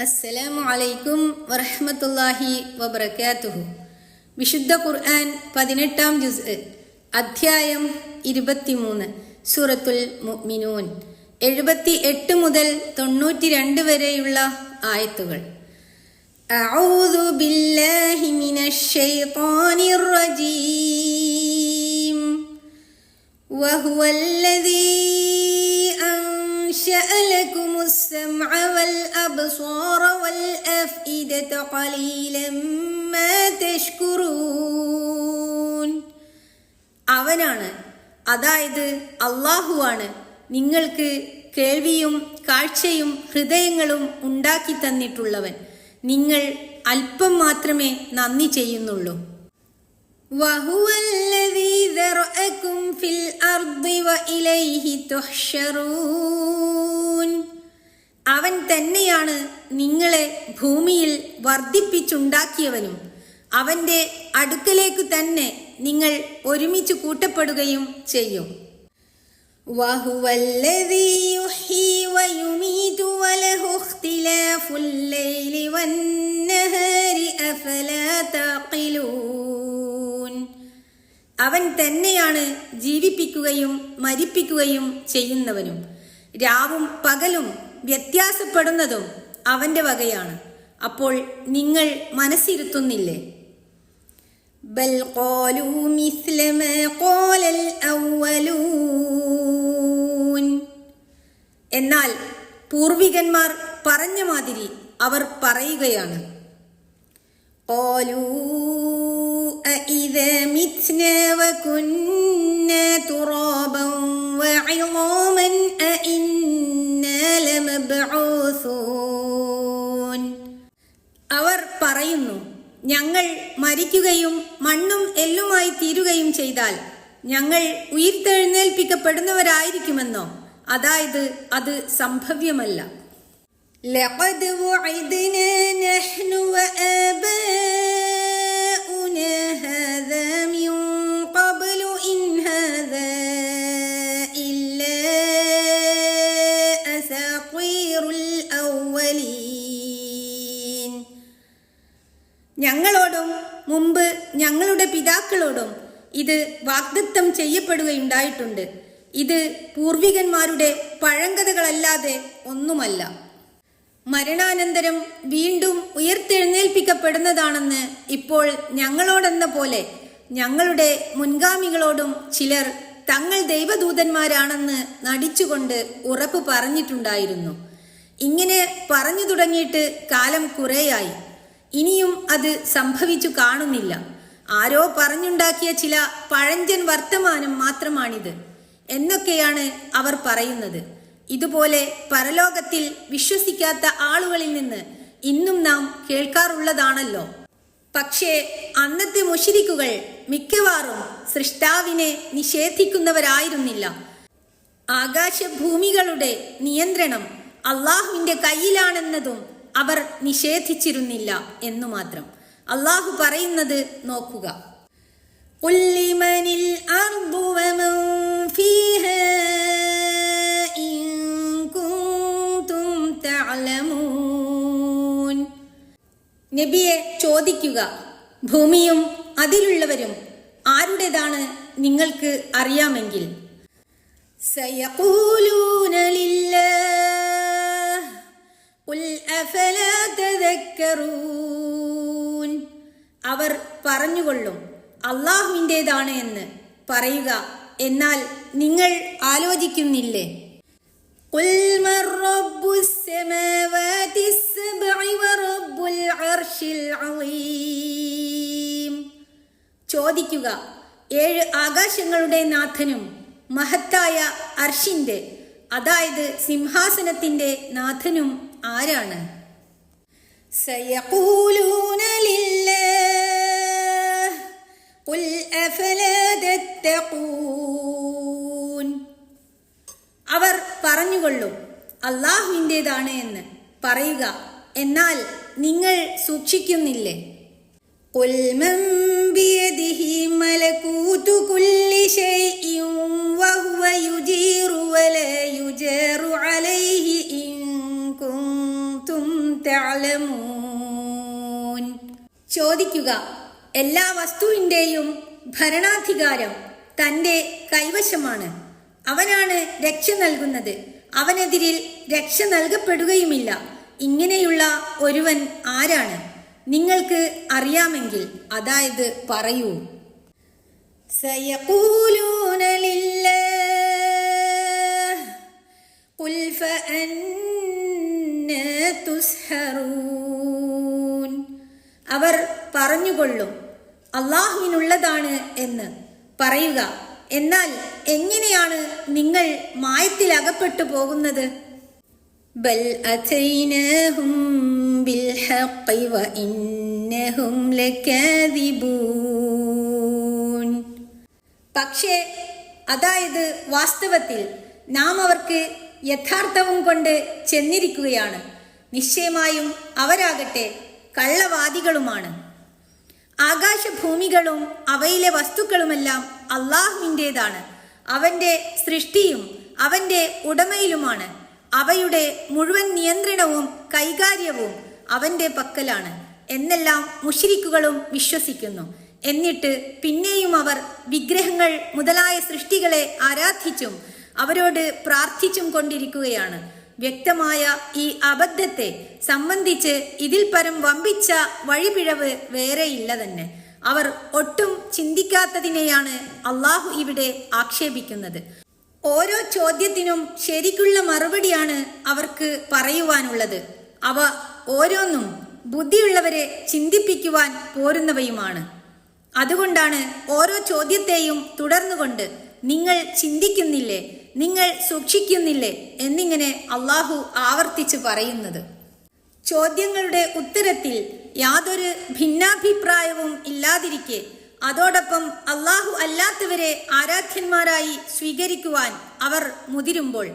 അസ്സലാമു അലൈക്കും വറഹ്മത്തുള്ളാഹി വബറകാതുഹു. വിശുദ്ധ ഖുർആൻ 18-ാം ജുസ്, അധ്യായം 23, സൂറത്തുൽ മുഅ്മിനൂൻ, 78 മുതൽ 92 വരെയുള്ള ആയത്തുകൾ. അഊദു ബില്ലാഹി മിനശ് ശൈത്വാനിർ റജീം. വഹുവല്ലദീ أنشأ لكم السمع والأبصار والأفئدة قليلا ما تشكرون. അവനാണ്, അതായത് അല്ലാഹുവാണ് നിങ്ങൾക്ക് കേൾവിയും കാഴ്ചയും ഹൃദയങ്ങളും ഉണ്ടാക്കി തന്നിട്ടുള്ളവൻ. നിങ്ങൾ അല്പം മാത്രമേ നന്ദി ചെയ്യുന്നുള്ളൂ. وهو الذي ذرأكم في الأرض وإليه تحشرون. അവൻ തന്നെയാണ് നിങ്ങളെ ഭൂമിയിൽ വർദ്ധിപ്പിച്ചുണ്ടാക്കിയവനും അവന്റെ അടുക്കലേക്കു തന്നെ നിങ്ങൾ ഒരുമിച്ച് കൂട്ടപ്പെടുകയും ചെയ്യും. وهو الذي يحيي ويميت وله اختلاف الليل والنهار أفلا تعقلون. അവൻ തന്നെയാണ് ജീവിപ്പിക്കുകയും മരിപ്പിക്കുകയും ചെയ്യുന്നവനും രാവും പകലും വ്യത്യാസപ്പെടുന്നതും അവന്റെ വകയാണ്. അപ്പോൾ നിങ്ങൾ മനസ്സിരുത്തുന്നില്ലേ? ബൽ ഖാലൂ മിസ്ല മാ ഖാലൽ അവ്വലൂൻ. എന്നാൽ പൂർവികന്മാർ പറഞ്ഞ മാതിരി അവർ പറയുകയാണ്. ഖാലൂ അഇദാ മിത്നാ വകുന്നാ തുറാബൻ വഇളാമൻ അഇന്നാ ലമബ്ഊസൂൻ. അവർ പറയുന്നു, ഞങ്ങൾ മരിക്കുകയും മണ്ണും എല്ലുമായി തീരുകയും ചെയ്താൽ ഞങ്ങൾ ഉയിർത്തെഴുന്നേൽപ്പിക്കപ്പെടുന്നവരായിരിക്കുമെന്നോ? അതായത് അത് സംഭവ്യമല്ല. ലഖദ് വഅദ്നാ നഹ്നു വആബാഉനാ ഹാദാ മിൻ ഖബ്ലു ഇൻ ഹാദാ ഇല്ലാ അസാഖീറുൽ അവ്വലീൻ. ഞങ്ങളോടും മുമ്പ് ഞങ്ങളുടെ പിതാക്കളോടും ഇത് വാഗ്ദത്തം ചെയ്യപ്പെടുകയുണ്ടായിട്ടുണ്ട്. ഇത് പൂർവികന്മാരുടെ പഴങ്കഥകളല്ലാതെ ഒന്നുമല്ല. മരണാനന്തരം വീണ്ടും ഉയർത്തെഴുന്നേൽപ്പിക്കപ്പെടുന്നതാണെന്ന് ഇപ്പോൾ ഞങ്ങളോടെന്ന പോലെ ഞങ്ങളുടെ മുൻഗാമികളോടും ചിലർ തങ്ങൾ ദൈവദൂതന്മാരാണെന്ന് നടിച്ചുകൊണ്ട് ഉറപ്പ് പറഞ്ഞിട്ടുണ്ടായിരുന്നു. ഇങ്ങനെ പറഞ്ഞു തുടങ്ങിയിട്ട് കാലം കുറേയായി. ഇനിയും അത് സംഭവിച്ചു കാണുന്നില്ല. ആരോ പറഞ്ഞുണ്ടാക്കിയ ചില പഴഞ്ചൻ വർത്തമാനം മാത്രമാണിത് എന്നൊക്കെയാണ് അവർ പറയുന്നത്. ഇതുപോലെ പരലോകത്തിൽ വിശ്വസിക്കാത്ത ആളുകളിൽ നിന്ന് ഇന്നും നാം കേൾക്കാറുള്ളതാണല്ലോ. പക്ഷേ അന്നത്തെ മുശ്രിക്കുകൾ മിക്കവാറും സൃഷ്ടാവിനെ നിഷേധിക്കുന്നവരായിരുന്നില്ല. ആകാശഭൂമികളുടെ നിയന്ത്രണം അള്ളാഹുവിന്റെ കയ്യിലാണെന്നതും അവർ നിഷേധിച്ചിരുന്നില്ല എന്നു മാത്രം. അള്ളാഹു പറയുന്നത് നോക്കുക. ഖുൽ ലിമനിൽ അർദു വമൻ ഫീഹാ ഇൻ കുൻതും തഅലമൂൻ. നബിയെ ചോദിക്കുക, ഭൂമിയും അതിലുള്ളവരും ആരുടേതാണ് നിങ്ങൾക്ക് അറിയാമെങ്കിൽ. സയഖൂലൂന ലില്ലാഹ് ഖുൽ അഫലാ തദക്കറൂൻ. അവർ പറഞ്ഞുകൊള്ളും, അള്ളാഹുവിൻ്റെതാണ് എന്ന് പറയുക, എന്നാൽ നിങ്ങൾ ആലോചിക്കുന്നില്ലേ? ഖുൽ മർ റബ്ബുസ് സമാവാതിസ് സബ്ഇ വറബ്ബുൽ അർശിൽ അളീം. ചോദിക്കുക, 7 ആകാശങ്ങളുടെ നാഥനും മഹത്തായ അർശിന്റെ, അതായത് സിംഹാസനത്തിന്റെ നാഥനും ആരാണ്? സയഖൂലൂന ലില്ലാഹ് ഖുൽ അഫലാ തത്തഖൂൻ. അവർ പറഞ്ഞുകൊള്ളും, അള്ളാഹുവിൻ്റെതാണ് എന്ന് പറയുക, എന്നാൽ നിങ്ങൾ സൂക്ഷിക്കുന്നില്ലേ? ഖുൽ മൻ ബിയദിഹി മലകൂതു കുല്ലി ശൈഇൻ വഹുവ യുജീറു വലാ യുജാറു അലൈഹി ഇൻ കുൻതും കുന്തും തഅലമൂൻ. ചോദിക്കുക, എല്ലാ വസ്തുവിൻ്റെയും ഭരണാധികാരം തൻ്റെ കൈവശമാണ്. അവനാണ് രക്ഷ നൽകുന്നത്, അവനെതിരിൽ രക്ഷ നൽകപ്പെടുകയുമില്ല. ഇങ്ങനെയുള്ള ഒരുവൻ ആരാണ്? നിങ്ങൾക്ക് അറിയാമെങ്കിൽ അതായത് പറയൂ. സയഖൂലൂന ലില്ലാഹ് ഖുൽ ഫഅന്നാ തുസ്ഹറൂൻ. അവർ പറഞ്ഞുകൊള്ളും, അല്ലാഹുവിനുള്ളതാണ് എന്ന്. പറയുക, എന്നാൽ എങ്ങനെയാണ് നിങ്ങൾ മായത്തിലകപ്പെട്ടു പോകുന്നത്? ബൽ അതൈനാഹും ബിൽ ഹഖ് വഇന്നഹും ലകാദിബൂൻ. പക്ഷേ അതായത് വാസ്തവത്തിൽ നാം അവർക്ക് യഥാർത്ഥവും കൊണ്ട് ചെന്നിരിക്കുകയാണ്. നിശ്ചയമായും അവരാകട്ടെ കള്ളവാദികളുമാണ്. ആകാശഭൂമികളും അവയിലെ വസ്തുക്കളുമെല്ലാം അള്ളാഹുവിൻ്റെതാണ്. അവൻ്റെ സൃഷ്ടിയും അവൻ്റെ ഉടമയിലുമാണ്. അവയുടെ മുഴുവൻ നിയന്ത്രണവും കൈകാര്യവും അവൻ്റെ പക്കലാണ് എന്നെല്ലാം മുശ്രിക്കുകളും വിശ്വസിക്കുന്നു. എന്നിട്ട് പിന്നെയും അവർ വിഗ്രഹങ്ങൾ മുതലായ സൃഷ്ടികളെ ആരാധിച്ചും അവരോട് പ്രാർത്ഥിച്ചും കൊണ്ടിരിക്കുകയാണ്. വ്യക്തമായ ഈ അബദ്ധത്തെ സംബന്ധിച്ച് ഇതിൽ പരം വമ്പിച്ച വഴിപിഴവ് വേറെയില്ല തന്നെ. അവർ ഒട്ടും ചിന്തിക്കാത്തതിനെയാണ് അള്ളാഹു ഇവിടെ ആക്ഷേപിക്കുന്നത്. ഓരോ ചോദ്യത്തിനും ശരിക്കുള്ള മറുപടിയാണ് അവർക്ക് പറയുവാനുള്ളത്. അവ ഓരോന്നും ബുദ്ധിയുള്ളവരെ ചിന്തിപ്പിക്കുവാൻ പോരുന്നവയുമാണ്. അതുകൊണ്ടാണ് ഓരോ ചോദ്യത്തെയും തുടർന്നുകൊണ്ട് നിങ്ങൾ ചിന്തിക്കുന്നില്ലേ, നിങ്ങൾ സൂക്ഷിക്കുന്നില്ലേ എന്നിങ്ങനെ അള്ളാഹു ആവർത്തിച്ച് പറയുന്നത്. ചോദ്യങ്ങളുടെ ഉത്തരത്തിൽ യാതൊരു ഭിന്നാഭിപ്രായവും ഇല്ലാതിരിക്കെ അതോടൊപ്പം അള്ളാഹു അല്ലാത്തവരെ ആരാധ്യന്മാരായി സ്വീകരിക്കുവാൻ അവർ മുതിരുമ്പോൾ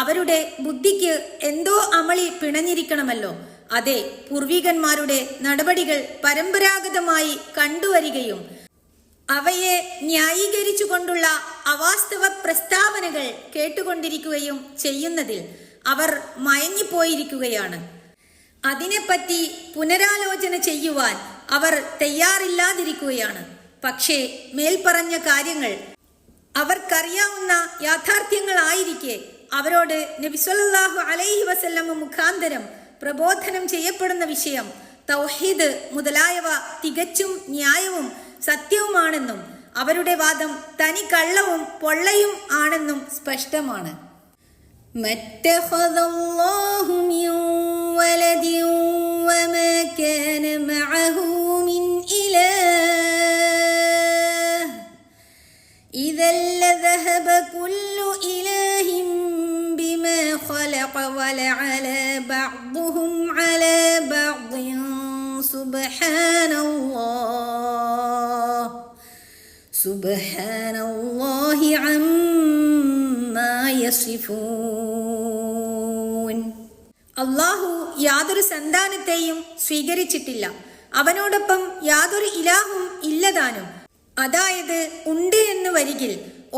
അവരുടെ ബുദ്ധിക്ക് എന്തോ അമളി പിണഞ്ഞിരിക്കണമല്ലോ. അതെ, പൂർവികന്മാരുടെ നടപടികൾ പരമ്പരാഗതമായി കണ്ടുവരികയും അവയെ ന്യായീകരിച്ചുകൊണ്ടുള്ള അവാസ്തവ പ്രസ്താവനകൾ കേട്ടുകൊണ്ടിരിക്കുകയും ചെയ്യുന്നതിൽ അവർ മയങ്ങിപ്പോയിരിക്കുകയാണ്. അതിനെപ്പറ്റി പുനരാലോചന ചെയ്യുവാൻ അവർ തയ്യാറില്ലാതിരിക്കുകയാണ്. പക്ഷേ മേൽപ്പറഞ്ഞ കാര്യങ്ങൾ അവർക്കറിയാവുന്ന യാഥാർത്ഥ്യങ്ങളായിരിക്കെ അവരോട് നബി സല്ലല്ലാഹു അലൈഹി വസല്ലം മുഖാന്തരം പ്രബോധനം ചെയ്യപ്പെടുന്ന വിഷയം തൗഹീദ് മുതലായവ തികച്ചും ന്യായവും സത്യവുമാണെന്നും അവരുടെ വാദം തനി കള്ളവും പൊള്ളയും ആണെന്നും സ്പഷ്ടമാണ്. മത്തഖദല്ലാഹു മിൻ വലദിൻ വമാ കാന മഅഹു മിൻ ഇലാഹ് ഇദൽ ലദഹബ കുല്ലു ഇലാഹിൻ ബിമാ ഖലഖ വലഅല ബഅ്ദുഹും അലാ ബഅ്ദിൻ സുബ്ഹാനല്ലാഹി അമ്മാ യസിഫൂൻ. അല്ലാഹു യാതൊരു സന്താനത്തെയും സ്വീകരിച്ചിട്ടില്ല. അവനോടൊപ്പം യാതൊരു ഇലാഹും ഇല്ലതാനും. അതായത് ഉണ്ട് എന്ന് വരികിൽ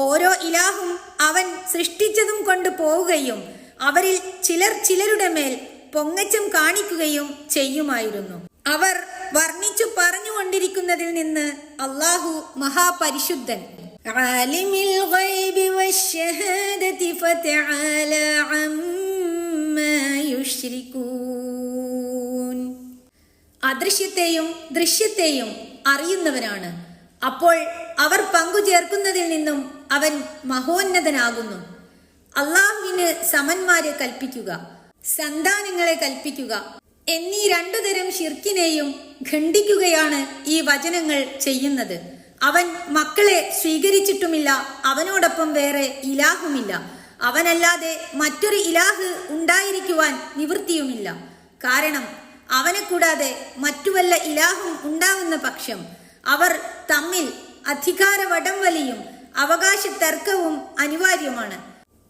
ഓരോ ഇലാഹും അവൻ സൃഷ്ടിച്ചതും കൊണ്ട് പോവുകയും അവരിൽ ചിലർ ചിലരുടെ മേൽ പൊങ്ങച്ചം കാണിക്കുകയും ചെയ്യുമായിരുന്നു. അവർ വർണ്ണിച്ചു പറഞ്ഞുകൊണ്ടിരിക്കുന്നതിൽ നിന്ന് അല്ലാഹു മഹാപരിശുദ്ധൻ. ആലിമിൽ ഗൈബി വശ്ശഹാദതി ഫതആല അമ്മാ യുശ്രികൂൻ. അദൃശ്യത്തെയും ദൃശ്യത്തെയും അറിയുന്നവനാണ്. അപ്പോൾ അവർ പങ്കുചേർക്കുന്നതിൽ നിന്നും അവൻ മഹോന്നതനാകുന്നു. അള്ളാഹുവിന് സമന്മാരെ കൽപ്പിക്കുക, സന്താനങ്ങളെ കൽപ്പിക്കുക എന്നീ രണ്ടുതരം ശിർക്കിനെയും ഖണ്ഡിക്കുകയാണ് ഈ വചനങ്ങൾ ചെയ്യുന്നത്. അവൻ മക്കളെ സ്വീകരിച്ചിട്ടുമില്ല, അവനോടൊപ്പം വേറെ ഇലാഹുമില്ല. അവനല്ലാതെ മറ്റൊരു ഇലാഹ് ഉണ്ടായിരിക്കുവാൻ നിവൃത്തിയുമില്ല. കാരണം അവനെ കൂടാതെ മറ്റു വല്ല ഇലാഹും ഉണ്ടാവുന്ന പക്ഷം അവർ തമ്മിൽ അധികാര വടംവലിയും അവകാശ തർക്കവും അനിവാര്യമാണ്.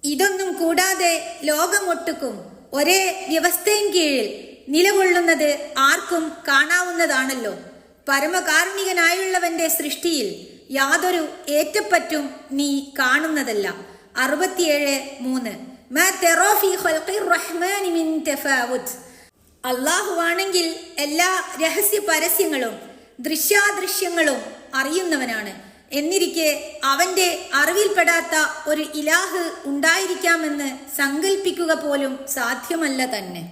ഇതൊന്നും കൂടാതെ ലോകമൊട്ടുക്കും ഒരേ വ്യവസ്ഥയും കീഴിൽ നിലകൊള്ളുന്നത് ആർക്കും കാണാവുന്നതാണല്ലോ. പരമകാരുണികനായുള്ളവന്റെ സൃഷ്ടിയിൽ യാതൊരു ഏറ്റപ്പറ്റും നീ കാണുന്നതല്ല. 67:3. അള്ളാഹുവാണെങ്കിൽ എല്ലാ രഹസ്യ പരസ്യങ്ങളും ദൃശ്യാദൃശ്യങ്ങളും അറിയുന്നവനാണ്. എന്നിരിക്കെ അവന്റെ അറിവിൽപ്പെടാത്ത ഒരു ഇലാഹ് ഉണ്ടായിരിക്കാമെന്ന് സങ്കല്പിക്കുക പോലും സാധ്യമല്ല തന്നെ.